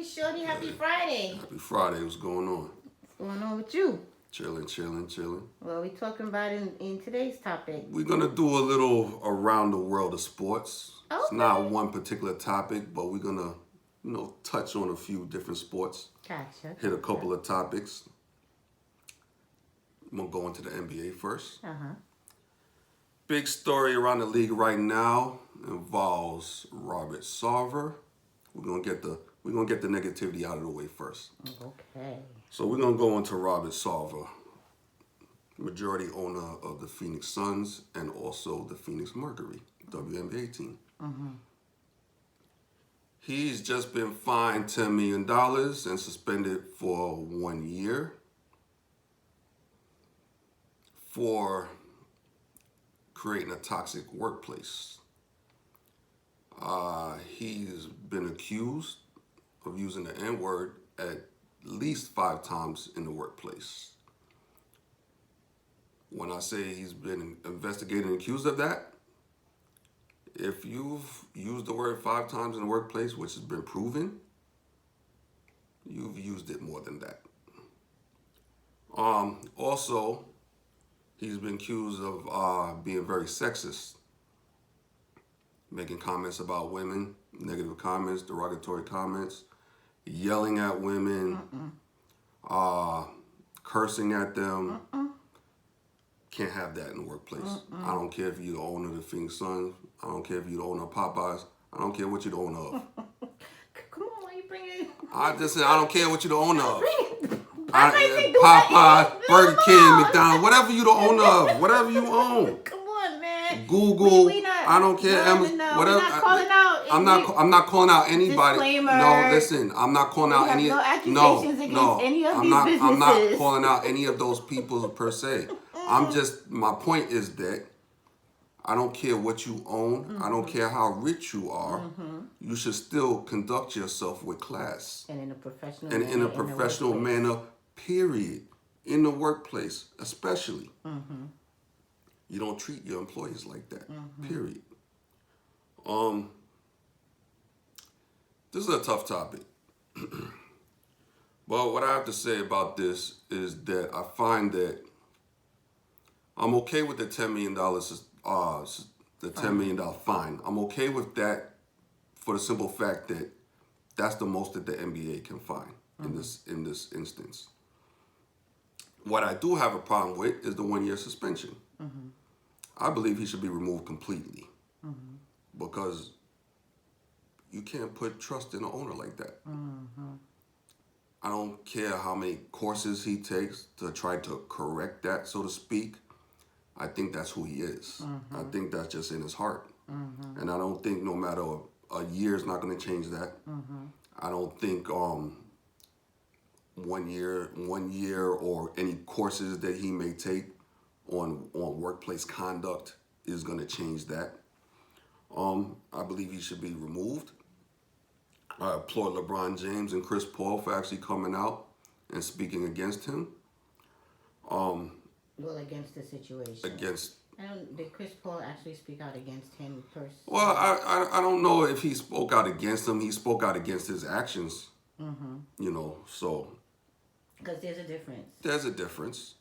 Shorty. Happy Friday. Happy Friday. What's going on? What's going on with you? Chilling. What are we talking about in today's topic? We're going to do a little around the world of sports. Okay. It's not one particular topic, but we're going to, touch on a few different sports. Gotcha. Hit a couple of topics. I'm going to go into the NBA first. Uh-huh. Big story around the league right now involves Robert Sarver. We're gonna get the negativity out of the way first. Okay. So we're gonna go into Robert Sarver, majority owner of the Phoenix Suns and also the Phoenix Mercury, WNBA team. Mm-hmm. He's just been fined $10 million and suspended for 1 year for creating a toxic workplace. He's been accused of using the N-word at least 5 times in the workplace. When I say he's been investigated and accused of that, if you've used the word 5 times in the workplace, which has been proven, you've used it more than that. Also, he's been accused of being very sexist, making comments about women, negative comments, derogatory comments, yelling at women, cursing at them. Can't have that in the workplace. I don't care if you're the owner of the Phoenix Suns. I don't care if you're the owner of Popeyes. I don't care what you're the owner of. Come on, why you bringing? I just said I don't care what you're the owner of. Popeyes, Burger King, McDonald's, whatever you the owner of, whatever you own. Come on, man. Google, We not, I don't care. No, whatever. We're not calling out. I'm not calling out anybody. Disclaimer. No, listen. I'm not calling out any. No accusations against any of these businesses. I'm not calling out any of those people per se. I'm just. My point is that I don't care what you own. I don't care how rich you are. You should still conduct yourself with class And in a professional. and manner, in a professional manner. Period. In the workplace, especially. You don't treat your employees like that. Period. This is a tough topic. But what I have to say about this is that I find that I'm okay with the $10 million, the $10 million fine. I'm okay with that for the simple fact that that's the most that the NBA can fine in this instance. What I do have a problem with is the 1 year suspension. I believe he should be removed completely because you can't put trust in an owner like that. I don't care how many courses he takes to try to correct that, so to speak. I think that's who he is. I think that's just in his heart. And I don't think no matter a year is not going to change that. I don't think 1 year or any courses that he may take on workplace conduct is going to change that. I believe he should be removed. I applaud LeBron James and Chris Paul for actually coming out and speaking against him. Well, against the situation. Did Chris Paul actually speak out against him personally? Well, I don't know if he spoke out against him. He spoke out against his actions. So. Because there's a difference. There's a difference.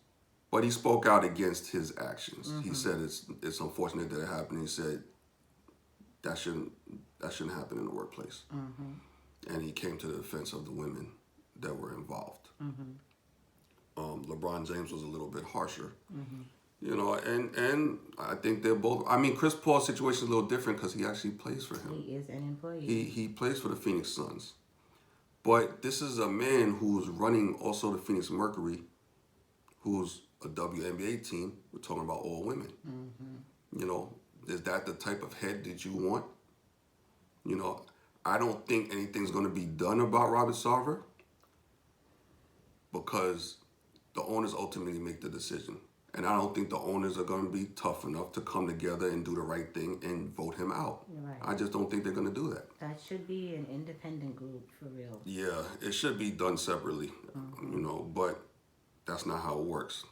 But he spoke out against his actions. He said it's unfortunate that it happened. He said that shouldn't happen in the workplace. And he came to the defense of the women that were involved. LeBron James was a little bit harsher. And I think they're both. I mean, Chris Paul's situation is a little different because he actually plays for him. He is an employee. He plays for the Phoenix Suns. But this is a man who's running also the Phoenix Mercury, who's a WNBA team. We're talking about all women. Is that the type of head that you want? I don't think anything's going to be done about Robert Sarver because the owners ultimately make the decision. And I don't think the owners are going to be tough enough to come together and do the right thing and vote him out. Right. I just don't think they're going to do that. That should be an independent group for real. Yeah, it should be done separately, but that's not how it works.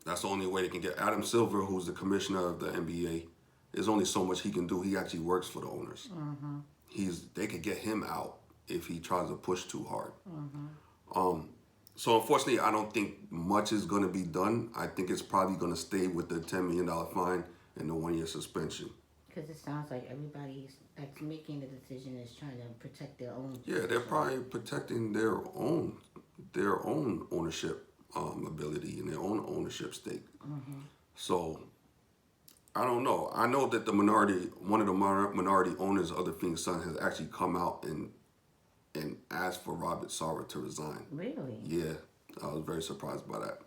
That's the only way they can get Adam Silver, who's the commissioner of the NBA. There's only so much he can do. He actually works for the owners. They could get him out if he tries to push too hard. So unfortunately, I don't think much is going to be done. I think it's probably going to stay with the $10 million fine and the 1-year suspension. Because it sounds like everybody that's making the decision is trying to protect their own. Yeah, they're probably protecting their own ownership ability and their own ownership stake. So I don't know. I know that one of the minority owners of the Phoenix Suns has actually come out and asked for Robert Sarver to resign. Really? Yeah, I was very surprised by that.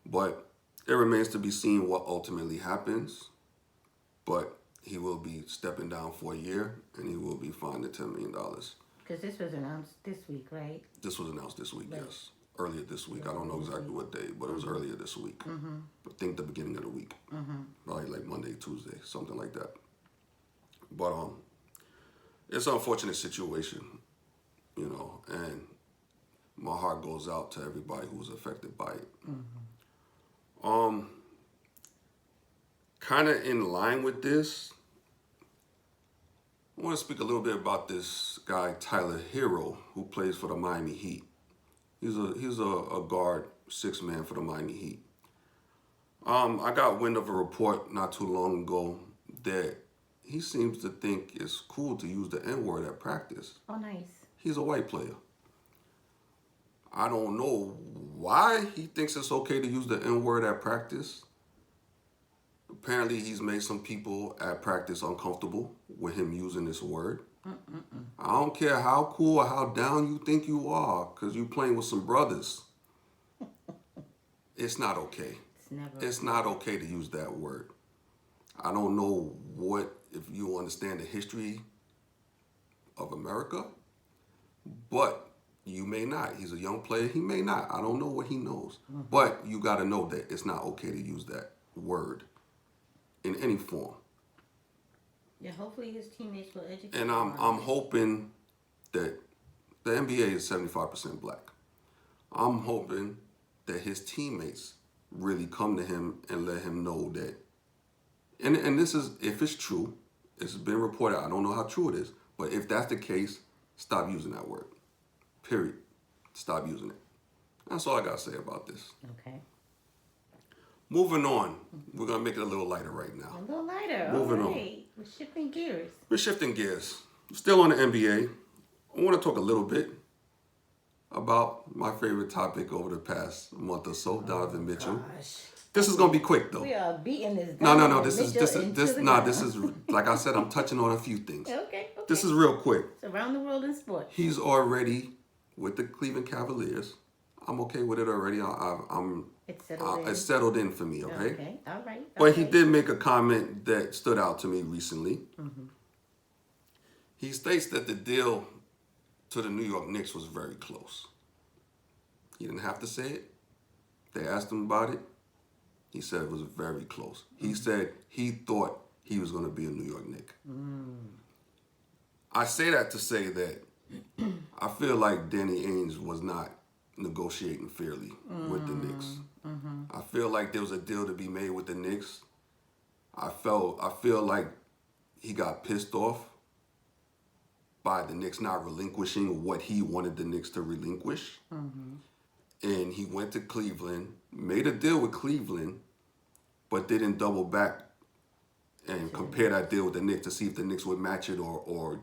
But it remains to be seen what ultimately happens. But he will be stepping down for a year, and he will be fined $10 million. Because this was announced this week, right? This was announced this week, Right. Yes. Earlier this week. I don't know exactly what day, but it was earlier this week. I think the beginning of the week. Probably like Monday, Tuesday, something like that. But it's an unfortunate situation, you know, and my heart goes out to everybody who was affected by it. Kind of in line with this, I want to speak a little bit about this guy, Tyler Hero, who plays for the Miami Heat. He's a guard, 6 man for the Miami Heat. I got wind of a report not too long ago that he seems to think it's cool to use the N-word at practice. Oh, nice. He's a white player. I don't know why he thinks it's okay to use the N-word at practice. Apparently, he's made some people at practice uncomfortable with him using this word. I don't care how cool or how down you think you are, because you're playing with some brothers. It's not okay. It's not okay to use that word. I don't know if you understand the history of America, but you may not. He's a young player. He may not. I don't know what he knows. But you got to know that it's not okay to use that word in any form. Yeah, hopefully his teammates will educate And him. I'm hoping that the NBA is 75% black. I'm hoping that his teammates really come to him and let him know that. And this is, if it's true, it's been reported. I don't know how true it is, but if that's the case, stop using that word. Period. Stop using it. That's all I got to say about this. Okay. Moving on. We're going to make it a little lighter right now. A little lighter. Moving All on. right. We're shifting gears. We're shifting gears. Still on the NBA. I want to talk a little bit about my favorite topic over the past month or so, Donovan Mitchell. Gosh. This is going to be quick, though. We are beating this No. down. This is like I said, I'm touching on a few things. Okay. This is real quick. It's around the world in sports. He's already with the Cleveland Cavaliers. I'm okay with it already. It's settled in for me, okay? Okay. All right. But he did make a comment that stood out to me recently. He states that the deal to the New York Knicks was very close. He didn't have to say it. They asked him about it. He said it was very close. He said he thought he was going to be a New York Knick. I say that to say that I feel like Danny Ainge was not negotiating fairly with the Knicks. I feel like there was a deal to be made with the Knicks. I feel like he got pissed off by the Knicks not relinquishing what he wanted the Knicks to relinquish. And he went to Cleveland, made a deal with Cleveland, but didn't double back and compare that deal with the Knicks to see if the Knicks would match it or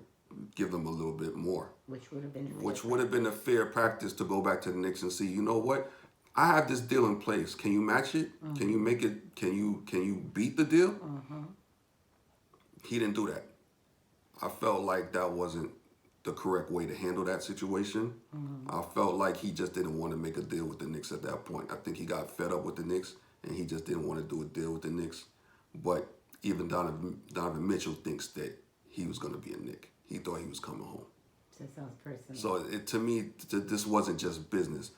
give them a little bit more. Which would have been a fair practice to go back to the Knicks and see, you know what? I have this deal in place. Can you match it? Can you make it? Can you beat the deal? He didn't do that. I felt like that wasn't the correct way to handle that situation. I felt like he just didn't want to make a deal with the Knicks at that point. I think he got fed up with the Knicks and he just didn't want to do a deal with the Knicks. But even Donovan Mitchell thinks that he was going to be a Knick. He thought he was coming home. That sounds personal. So to me, this wasn't just business.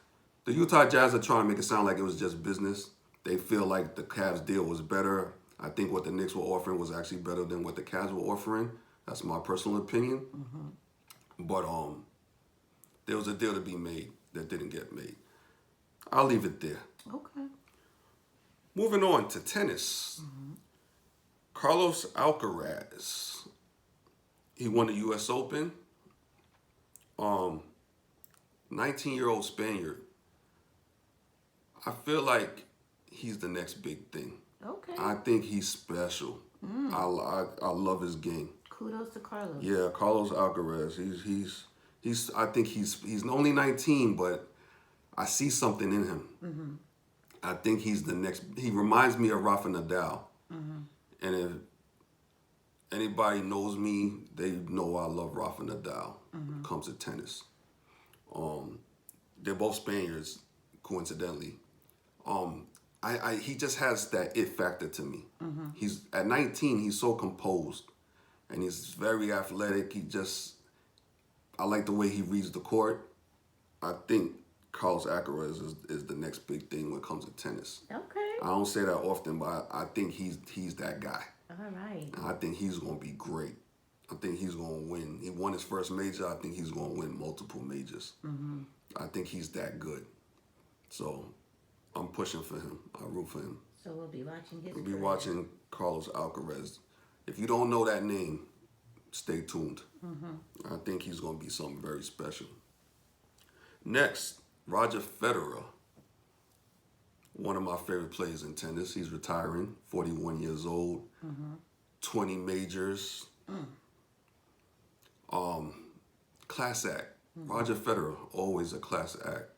The Utah Jazz are trying to make it sound like it was just business. They feel like the Cavs deal was better. I think what the Knicks were offering was actually better than what the Cavs were offering. That's my personal opinion. But there was a deal to be made that didn't get made. I'll leave it there. Okay. Moving on to tennis. Carlos Alcaraz. He won the U.S. Open. 19-year-old Spaniard. I feel like he's the next big thing. Okay. I think he's special. I love his game. Kudos to Carlos. Yeah, Carlos Alcaraz. He's. I think he's only 19, but I see something in him. I think he's the next. He reminds me of Rafa Nadal. And if anybody knows me, they know I love Rafa Nadal when it comes to tennis. They're both Spaniards, coincidentally. He just has that it factor to me. He's at 19. He's so composed, and he's very athletic. I like the way he reads the court. I think Carlos Alcaraz is the next big thing when it comes to tennis. Okay. I don't say that often, but I think he's that guy. All right. And I think he's going to be great. I think he's going to win. He won his first major. I think he's going to win multiple majors. I think he's that good. So I'm pushing for him. I root for him. So we'll be watching his We'll be career. watching Carlos Alcaraz. If you don't know that name, stay tuned. I think he's going to be something very special. Next, Roger Federer. One of my favorite players in tennis. He's retiring, 41 years old, 20 majors. Class act. Roger Federer, always a class act.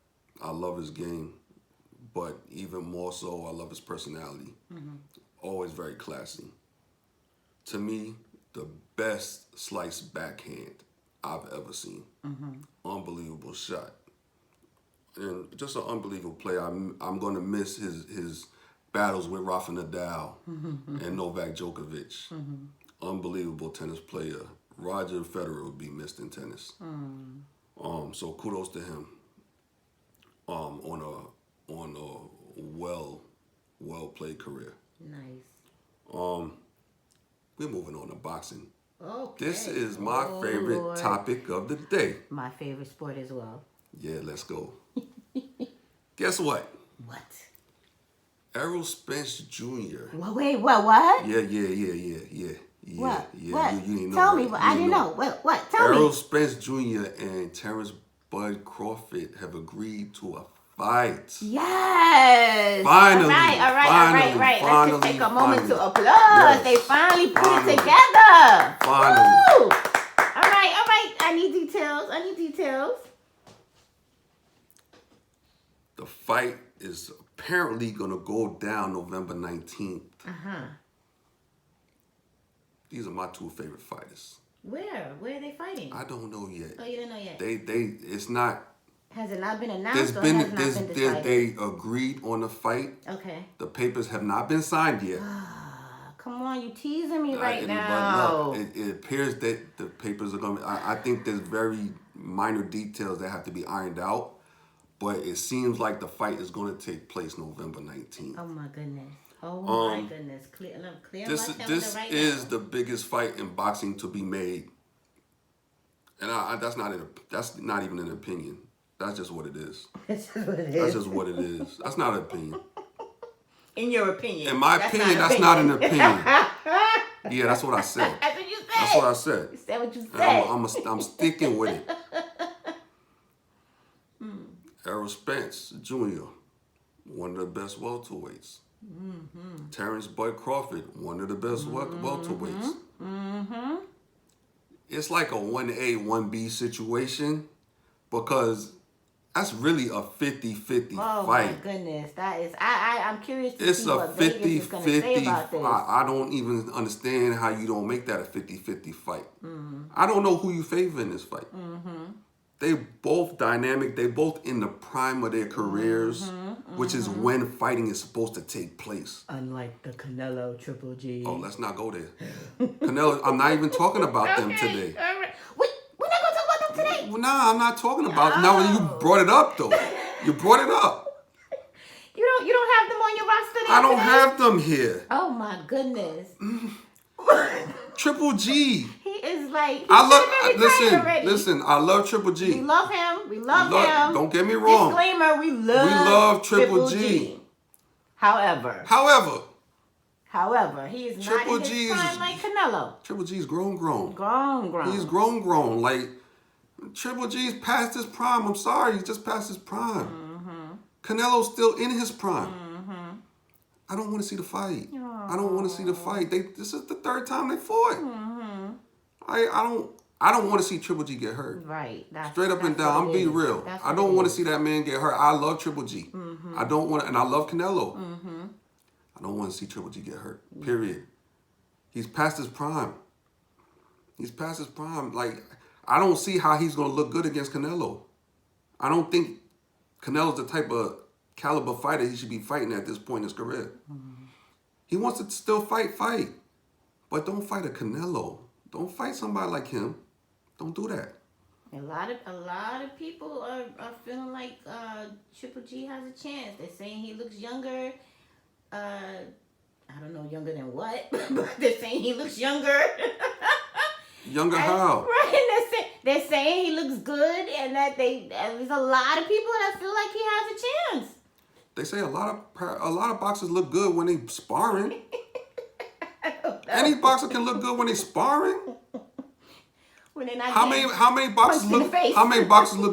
I love his game, but even more so, I love his personality. Always very classy. To me, the best sliced backhand I've ever seen. Unbelievable shot. And just an unbelievable player. I'm going to miss his battles with Rafa Nadal and Novak Djokovic. Unbelievable tennis player. Roger Federer would be missed in tennis. So kudos to him. On a well played career. Nice. We're moving on to boxing. Okay. This is my favorite topic of the day. My favorite sport as well. Yeah, let's go. Guess what? What? Errol Spence Jr. Wait, what? Yeah. What? Yeah. You didn't know. Tell that. me. I didn't know. What? Tell Errol me. Spence Jr. and Terrence Crawford have agreed to a fight. Finally. All right. Let's just take a moment to applaud. Yes. They finally put it together. Finally. Woo! All right. I need details. The fight is apparently going to go down November 19th. These are my two favorite fighters. Where are they fighting? I don't know yet. Oh, you don't know yet? It's not. Has it not been announced or has not been decided? They agreed on the fight. Okay. The papers have not been signed yet. Come on, you teasing me right now. But look, it appears that the papers are going to... I think there's very minor details that have to be ironed out. But it seems like the fight is going to take place November 19th. Oh, my goodness. Clear this right is now. the biggest fight in boxing to be made. And that's not even an opinion. That's just what it is. That's just what it is. That's just what it is. That's not an opinion. In your opinion. In my opinion, that's not an opinion. Yeah, that's what I said. That's what you said. That's what I said. You said what you said. I'm sticking with it. Errol Spence Jr., one of the best welterweights. Terrence Crawford, one of the best welterweights. It's like a 1A, 1B situation because that's really a 50-50 oh, fight. Oh my goodness, that is. I'm curious to see what Vegas is going to say about this. I don't even understand how you don't make that a 50-50 fight. I don't know who you favor in this fight. They both dynamic. They both in the prime of their careers, which is when fighting is supposed to take place. Unlike the Canelo Triple G. Oh, let's not go there. Canelo, I'm not even talking about them today. All right. We're not going to talk about them today. Well, nah, I'm not talking about. Now you brought it up though. You brought it up. You don't have them on your roster today? I don't have them here. Oh my goodness. Triple G. He is like. Listen. I love Triple G. We love him. We love him. Don't get me wrong. Disclaimer: We love Triple G. However, he is not in his prime like Canelo. Triple G is grown. Grown. He's grown. Like Triple G's past his prime. I'm sorry, he's just past his prime. Canelo's still in his prime. I don't want to see the fight. I don't want to see the fight. This is the third time they fought. I don't want to see Triple G get hurt. Right. Straight up and down. I'm being real. I don't want to see that man get hurt. I love Triple G. I don't want to, and I love Canelo. I don't want to see Triple G get hurt. Period. He's past his prime. He's past his prime. Like, I don't see how he's going to look good against Canelo. I don't think Canelo's the type of caliber fighter he should be fighting at this point in his career. He wants to still fight. But don't fight a Canelo. Don't fight somebody like him. Don't do that. A lot of people are feeling like Triple G has a chance. They're saying he looks younger. I don't know, younger than what, but they're saying he looks younger. Younger how? Right, they're saying he looks good, and that there's a lot of people that feel like he has a chance. They say a lot of boxers look good when they sparring. Any boxer can look good when they sparring. When they're not how many boxers look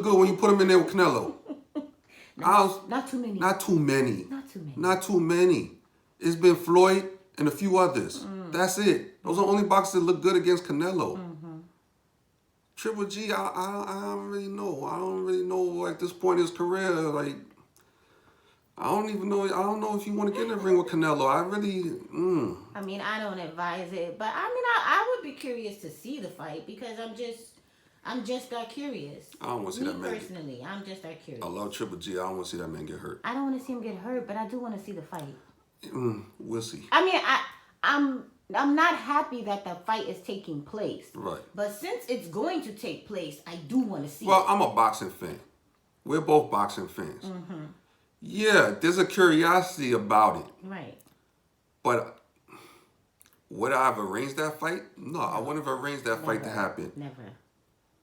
good when you put them in there with Canelo? Not too many. It's been Floyd and a few others. That's it. Those are the only boxers that look good against Canelo. Triple G, I don't really know. I don't really know at this point in his career. Like, I don't even know. I don't know if you want to get in the ring with Canelo. I really. I mean, I don't advise it, but I mean, I would be curious to see the fight because I'm just that curious. I don't want to see that man. Personally, I'm just that curious. I love Triple G. I don't want to see that man get hurt. I don't want to see him get hurt, but I do want to see the fight. We'll see. I mean, I'm not happy that the fight is taking place. Right. But since it's going to take place, I do want to see it. Well, I'm a boxing fan. We're both boxing fans. Yeah, there's a curiosity about it. Right. But would I have arranged that fight? No, I wouldn't have arranged that fight to happen. Never.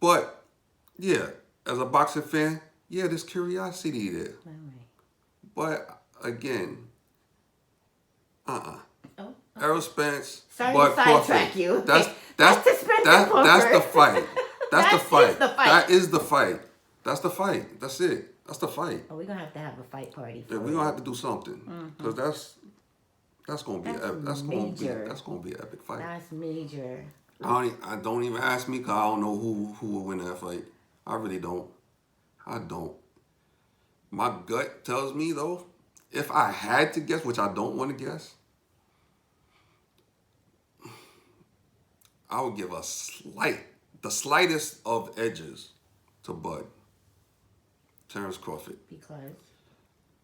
But, yeah, as a boxing fan, yeah, there's curiosity there. Right. But, again, Oh. Errol Spence, Sorry Bud to sidetrack you. That's the fight. That's the fight. That is the fight. That's the fight. That's it. That's the fight. Oh, we're gonna have to have a fight party. We're gonna have to do something because that's gonna be that's gonna be an epic fight. That's major. I don't even ask me because I don't know who will win that fight. I really don't. I don't. My gut tells me though, if I had to guess, which I don't want to guess, I would give the slightest of edges to Bud. Terrence Crawford. Because?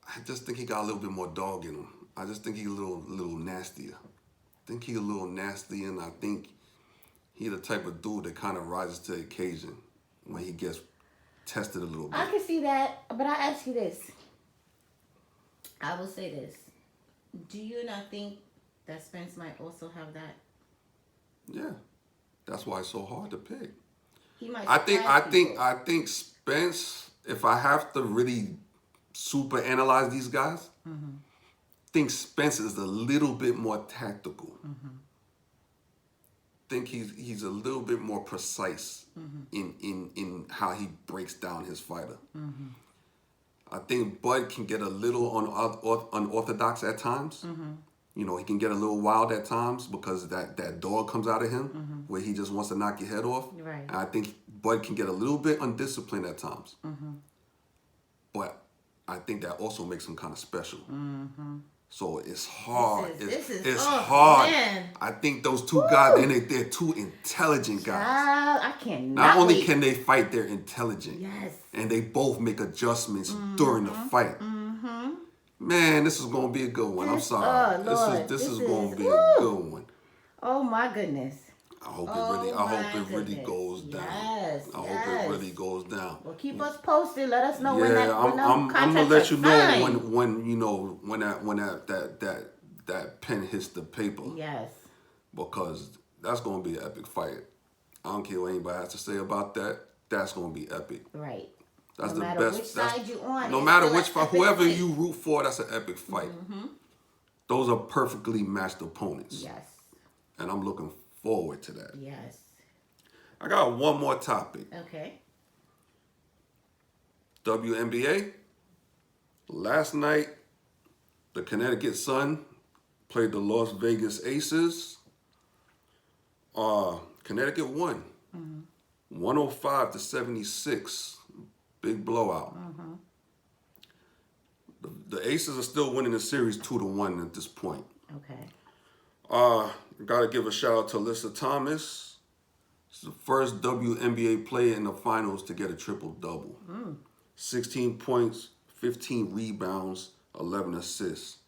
I just think he got a little bit more dog in him. I just think he's a little nastier. I think he's a little nasty, and I think he's the type of dude that kind of rises to the occasion when he gets tested a little bit. I can see that, but I ask you this. I will say this. Do you not think that Spence might also have that? Yeah. That's why it's so hard to pick. He might I think Spence, if I have to really super analyze these guys, I think Spence is a little bit more tactical. Think he's a little bit more precise in how he breaks down his fighter. I think Bud can get a little unorthodox at times. You know, he can get a little wild at times because that dog comes out of him where he just wants to knock your head off. Right. And I think Bud can get a little bit undisciplined at times. But I think that also makes him kind of special. So it's hard. It's hard. Man. I think those two guys, they're two intelligent guys. I cannot. Not only can they fight, they're intelligent. Yes. And they both make adjustments during the fight. Man, this is gonna be a good one. I'm sorry. This is gonna be a good one. Oh my goodness. I hope it really goes down. Yes. I hope it really goes down. Well, keep us posted. Let us know when I'm gonna let you know when that pen hits the paper. Yes. Because that's gonna be an epic fight. I don't care what anybody has to say about that. That's gonna be epic. Right. That's no the matter best. Which side you on, no matter which fight, whoever you root for, that's an epic fight. Those are perfectly matched opponents. Yes. And I'm looking forward to that. Yes. I got one more topic. Okay. WNBA. Last night, the Connecticut Sun played the Las Vegas Aces. Connecticut won. 105-76. Big blowout. The Aces are still winning the series 2-1 at this point. Okay. Gotta give a shout out to Alyssa Thomas. She's the first WNBA player in the finals to get a triple-double. 16 points, 15 rebounds, 11 assists.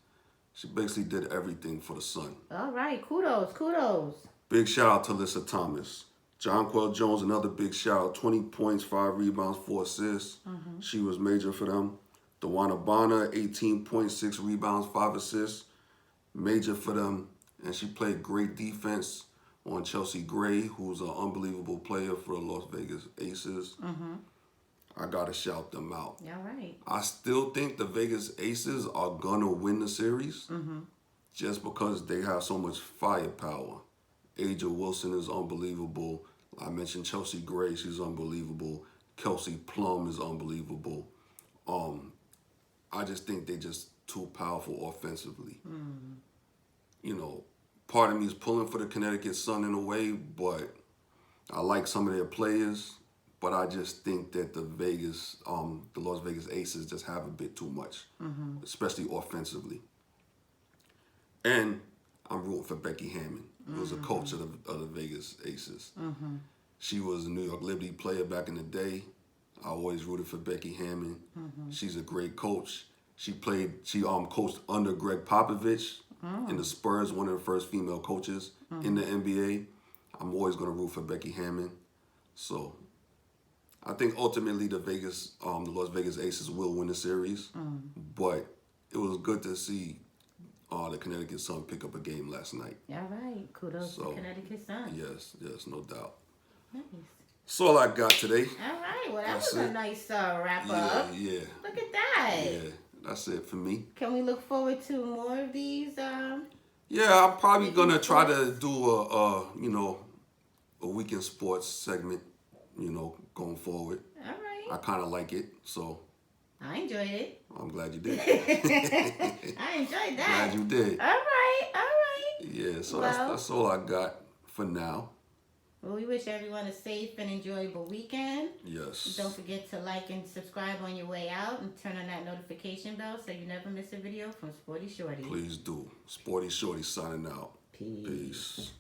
She basically did everything for the Sun. All right. Kudos. Big shout out to Alyssa Thomas. Jonquel Jones, another big shout out. 20 points, 5 rebounds, 4 assists. She was major for them. Dewana Bonner, 18 points, 6 rebounds, 5 assists. Major for them. And she played great defense on Chelsea Gray, who's an unbelievable player for the Las Vegas Aces. I got to shout them out. All right. I still think the Vegas Aces are going to win the series just because they have so much firepower. Aja Wilson is unbelievable. I mentioned Chelsea Gray. She's unbelievable. Kelsey Plum is unbelievable. I just think they're just too powerful offensively. You know, part of me is pulling for the Connecticut Sun in a way, but I like some of their players. But I just think that the Las Vegas Aces just have a bit too much, especially offensively. And I'm rooting for Becky Hammon, who was a coach of the Vegas Aces. She was a New York Liberty player back in the day. I always rooted for Becky Hammon. She's a great coach. She coached under Greg Popovich in the Spurs, one of the first female coaches in the NBA. I'm always going to root for Becky Hammon. So I think ultimately the Las Vegas Aces will win the series. But it was good to see the Connecticut Sun pick up a game last night. All right. Kudos to Connecticut Sun. Yes, no doubt. Nice. That's all I got today. All right. Well, that That's was it. a nice wrap up. Yeah. Look at that. Yeah, that's it for me. Can we look forward to more of these? Yeah, I'm probably gonna try to do a weekend sports segment, going forward. All right. I kind of like it, so I enjoyed it. I'm glad you did. I enjoyed that. Glad you did. All right. Yeah, so Well, that's all I got for now. Well, we wish everyone a safe and enjoyable weekend. Yes. Don't forget to like and subscribe on your way out and turn on that notification bell so you never miss a video from Sporty Shorty. Please do. Sporty Shorty signing out. Peace. Peace.